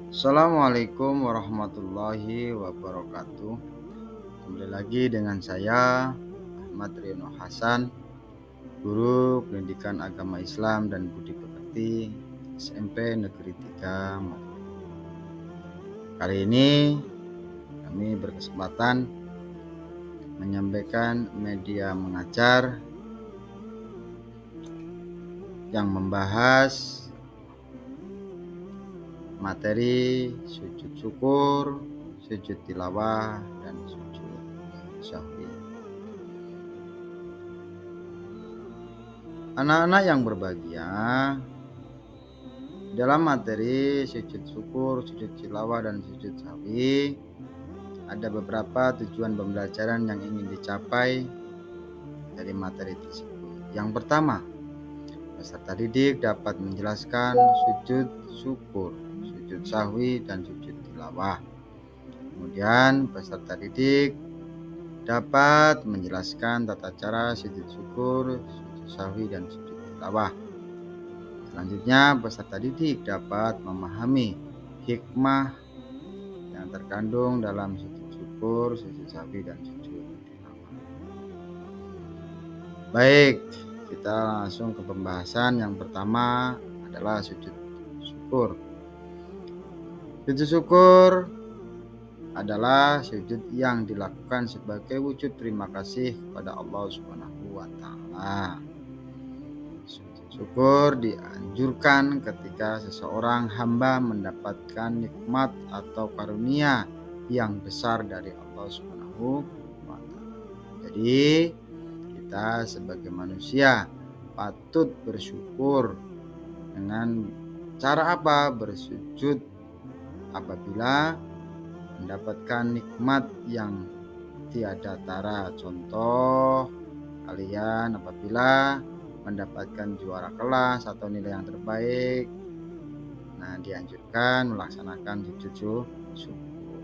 Assalamualaikum warahmatullahi wabarakatuh. Kembali lagi dengan saya Ahmad Rino Hasan, Guru Pendidikan Agama Islam dan Budi Pekerti SMP Negeri 3 Magetan. Kali ini kami berkesempatan menyampaikan media mengajar yang membahas materi sujud syukur, sujud tilawah, dan sujud syahwi. Anak-anak yang berbahagia, dalam materi sujud syukur, sujud tilawah, dan sujud syahwi ada beberapa tujuan pembelajaran yang ingin dicapai dari materi tersebut. Yang pertama, peserta didik dapat menjelaskan sujud syukur, sujud syahwi, dan sujud tilawah. Kemudian peserta didik dapat menjelaskan tata cara sujud syukur, sujud syahwi, dan sujud tilawah. Selanjutnya, peserta didik dapat memahami hikmah yang terkandung dalam sujud syukur, sujud syahwi, dan sujud tilawah. Baik, kita langsung ke pembahasan. Yang pertama adalah sujud syukur. Sujud syukur adalah sujud yang dilakukan sebagai wujud terima kasih kepada Allah Subhanahu wa Ta'ala. Sujud syukur dianjurkan ketika seseorang hamba mendapatkan nikmat atau karunia yang besar dari Allah Subhanahu wa Ta'ala. Jadi, kita sebagai manusia patut bersyukur. Dengan cara apa? Bersujud apabila mendapatkan nikmat yang tiada tara. Contoh, kalian apabila mendapatkan juara kelas atau nilai yang terbaik, nah dianjurkan melaksanakan sujud syukur.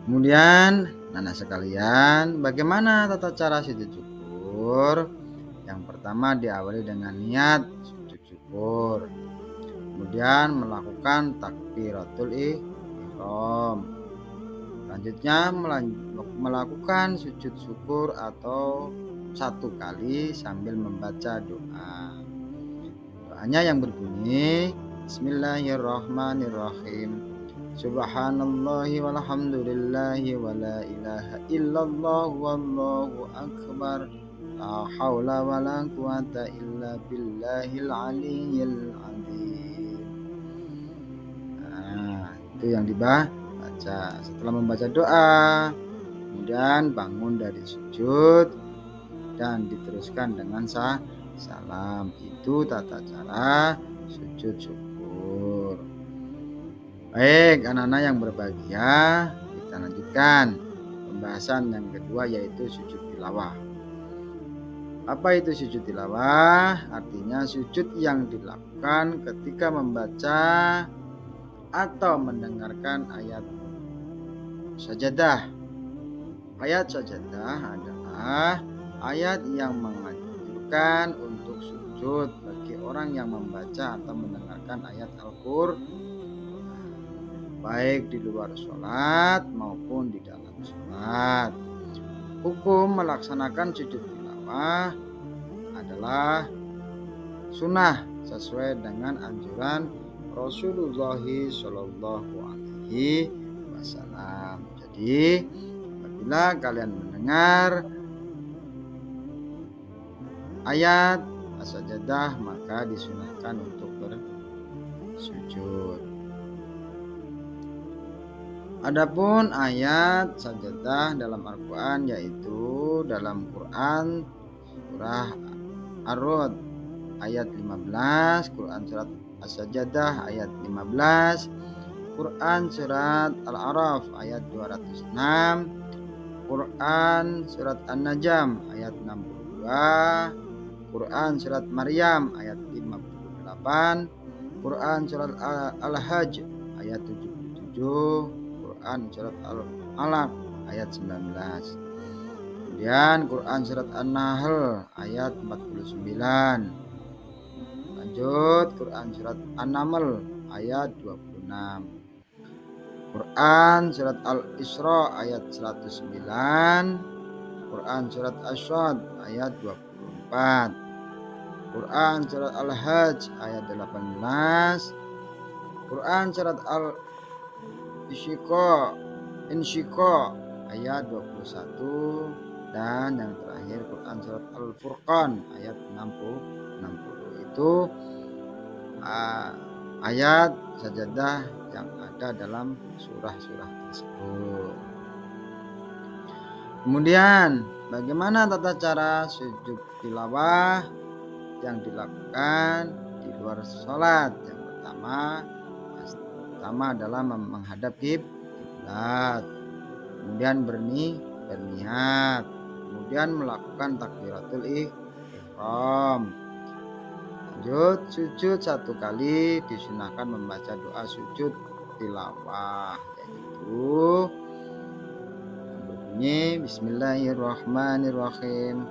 Kemudian, anak sekalian, bagaimana tata cara sujud syukur? Yang pertama diawali dengan niat sujud syukur. Kemudian melakukan takbiratul ihram. Selanjutnya melakukan sujud syukur atau satu kali sambil membaca doa. Doanya yang berbunyi Bismillahirrahmanirrahim. Subhanallahi walhamdulillahi wa la ilaha illallah wallahu akbar. La haula wa la quwata illa billahil aliyyil azim. Nah, itu yang dibaca. Setelah membaca doa, kemudian bangun dari sujud dan diteruskan dengan salam. Itu tata cara sujud syukur. Baik, anak-anak yang berbahagia, kita lanjutkan pembahasan yang kedua, yaitu sujud tilawah. Apa itu sujud tilawah? Artinya sujud yang dilakukan ketika membaca atau mendengarkan ayat sajadah. Ayat sajadah adalah ayat yang menganjurkan untuk sujud bagi orang yang membaca atau mendengarkan ayat Al-Qur'an, baik di luar sholat maupun di dalam sholat. Hukum melaksanakan sujud tilawah adalah sunnah sesuai dengan anjuran Rasulullah Shallallahu Alaihi Wasallam. Jadi, apabila kalian mendengar ayat as-sajadah, maka disunahkan untuk bersujud. Adapun ayat sajadah dalam Al-Quran, yaitu dalam Quran surah Ar-Ra'd ayat 15, Quran surat As-Sajadah ayat 15, Quran surat Al-A'raf ayat 206, Quran surat An-Najm ayat 62, Quran surat Maryam ayat 58, Quran surat Al-Hajj ayat 77, Quran surat Al-Alaq ayat 19. Kemudian Quran surat An-Nahl ayat 49. Lanjut, Quran surat An-Naml ayat 26. Quran surat Al-Isra ayat 109. Quran surat Asy-Syadd ayat 24. Quran surat Al-Hajj ayat 18. Quran surat Al-Insyiqaq ayat 21. Dan yang terakhir Quran surat Al-Furqan ayat 60. Itu ayat sajadah yang ada dalam surah-surah tersebut. Kemudian bagaimana tata cara sujud tilawah yang dilakukan di luar sholat? Yang pertama adalah menghadap kiblat, kemudian berniat, kemudian melakukan takbiratul ihram. Lanjut, sujud 1 kali disunahkan membaca doa sujud tilawah, yaitu berbunyi Bismillahirrahmanirrahim.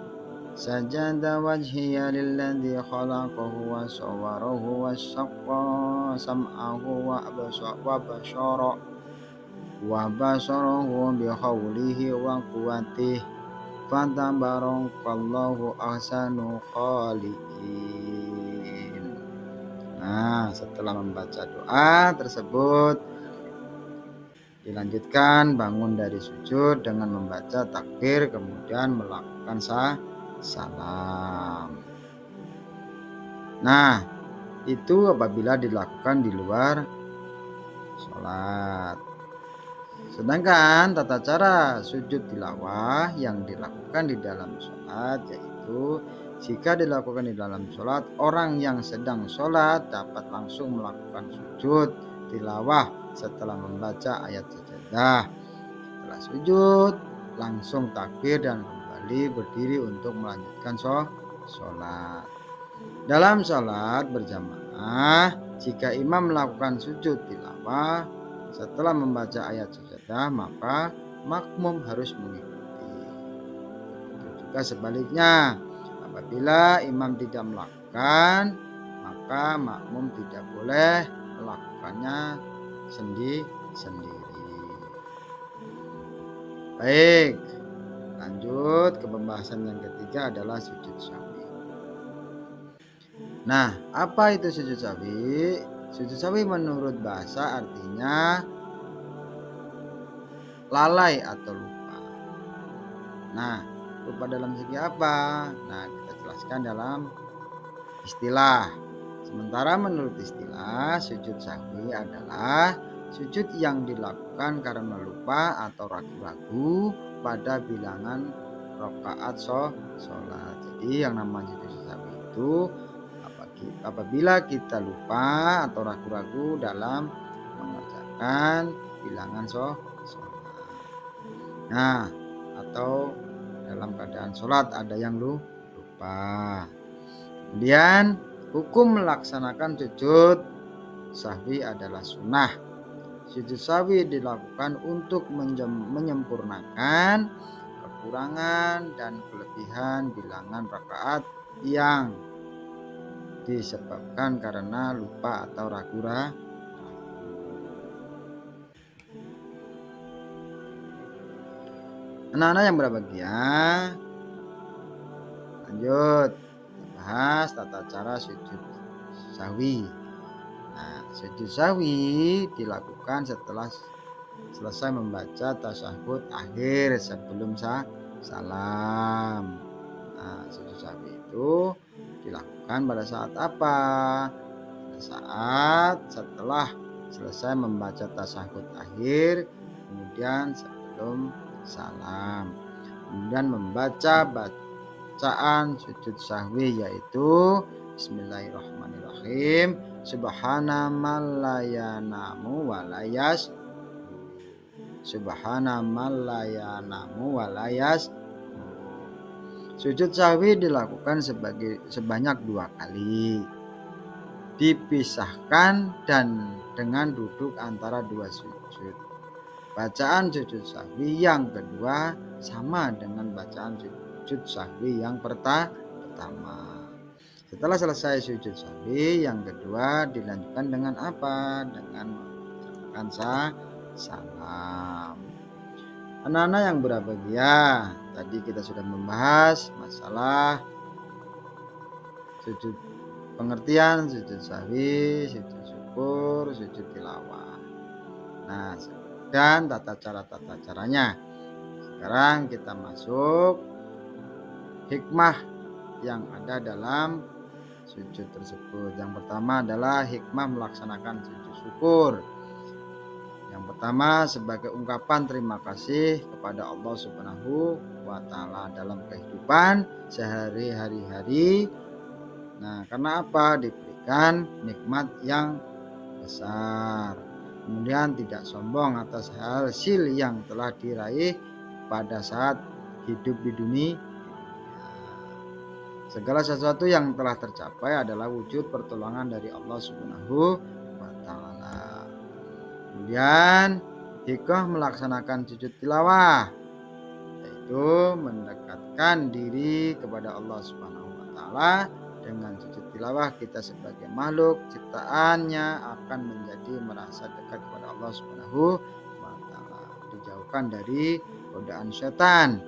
Sajada wajhiya lilladzi khalaqahu wa sawwarahu wa syaqqa sam'ahu wa basarahu bi haulihi wa quwwatihi fatabarakallahu ahsanul khaliqin. Nah, setelah membaca doa tersebut dilanjutkan bangun dari sujud dengan membaca takbir, kemudian melakukan salam. Nah, itu apabila dilakukan di luar sholat. Sedangkan tata cara sujud tilawah yang dilakukan di dalam sholat, yaitu jika dilakukan di dalam sholat, orang yang sedang sholat dapat langsung melakukan sujud tilawah setelah membaca ayat sajadah. Setelah sujud, langsung takbir dan kembali berdiri untuk melanjutkan sholat. Dalam sholat berjamaah, jika imam melakukan sujud tilawah setelah membaca ayat sajadah, maka makmum harus mengikuti. Begitu juga sebaliknya, apabila imam tidak melakukan, maka makmum tidak boleh melakukannya sendiri. Baik, lanjut ke pembahasan yang ketiga adalah sujud sahwi. Nah, apa itu sujud sahwi? Sujud sahwi menurut bahasa artinya lalai atau lupa. Nah, lupa dalam segi apa? Nah, kita jelaskan dalam istilah. Sementara menurut istilah, sujud sahwi adalah sujud yang dilakukan karena lupa atau ragu-ragu pada bilangan rakaat sholat. Jadi yang namanya sujud sahwi itu apabila kita lupa atau ragu-ragu dalam mengerjakan bilangan sholat. Nah, atau dalam keadaan sholat ada yang lupa. Kemudian hukum melaksanakan sujud sahwi adalah sunnah. Sujud sahwi dilakukan untuk menyempurnakan kekurangan dan kelebihan bilangan rakaat yang disebabkan karena lupa atau ragu-ragu. Anak-anak yang berbahagia, lanjut bahas tata cara sujud sahwi. Nah, sujud sahwi dilakukan setelah selesai membaca tasyahud akhir sebelum salam. Nah, sujud sahwi itu dilakukan pada saat apa? Pada saat setelah selesai membaca tasyahud akhir, kemudian sebelum salam, kemudian membaca bacaan sujud sahwi, yaitu Bismillahirrahmanirrahim. Subhana man la yanamu wa la yas. Subhana man la yanamu wa la yas. Sujud sahwi dilakukan sebanyak 2 kali. Dipisahkan dan dengan duduk antara 2 sujud. Bacaan sujud sahwi yang kedua sama dengan bacaan sujud sahwi yang pertama. Setelah selesai sujud sahwi, yang kedua dilanjutkan dengan apa? Dengan mengucapkan salam. Anak-anak yang berbahagia, tadi kita sudah membahas masalah sujud pengertian, sujud sahwi, sujud syukur, sujud tilawah. Nah, dan tata caranya. Sekarang kita masuk hikmah yang ada dalam sujud tersebut. Yang pertama adalah hikmah melaksanakan sujud syukur. Yang pertama sebagai ungkapan terima kasih kepada Allah Subhanahu wa taala dalam kehidupan sehari-hari. Nah, karena apa? Diberikan nikmat yang besar. Kemudian tidak sombong atas hasil yang telah diraih pada saat hidup di dunia. Segala sesuatu yang telah tercapai adalah wujud pertolongan dari Allah Subhanahu wa taala. Kemudian hikmah melaksanakan sujud tilawah, yaitu mendekatkan diri kepada Allah Subhanahu wa taala. Dengan sujud tilawah kita sebagai makhluk ciptaannya akan menjadi merasa dekat kepada Allah Subhanahu wa taala, dijauhkan dari godaan setan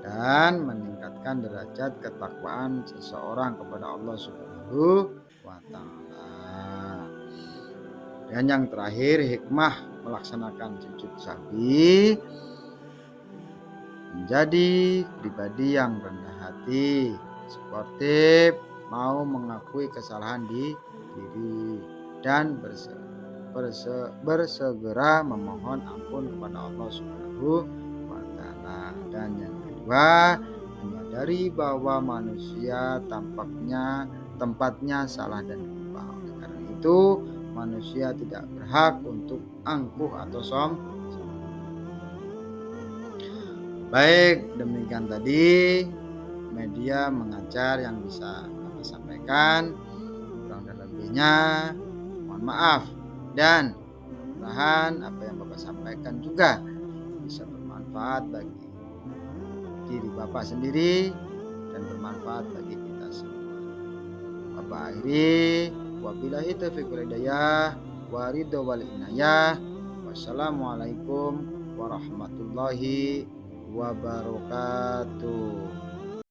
dan meningkatkan derajat ketakwaan seseorang kepada Allah Subhanahu wa taala. Dan yang terakhir, hikmah melaksanakan sujud sahwi menjadi pribadi yang rendah hati, sportif, mau mengakui kesalahan di diri dan bersegera memohon ampun kepada Allah Subhanahu wa taala. Dan yang kedua, menyadari bahwa manusia tempatnya salah dan lupa. Oleh karena itu, manusia tidak berhak untuk angkuh atau sombong. Baik, demikian tadi media mengajar yang bisa kami sampaikan. Kurang dan lebihnya mohon maaf, dan mudah-mudahan apa yang Bapak sampaikan juga bisa bermanfaat bagi diri Bapak sendiri dan bermanfaat bagi kita semua. Bapak akhiri, wabillahi taufiq wal hidayah, wa ridho wal inayah. Wassalamualaikum warahmatullahi wabarakatuh.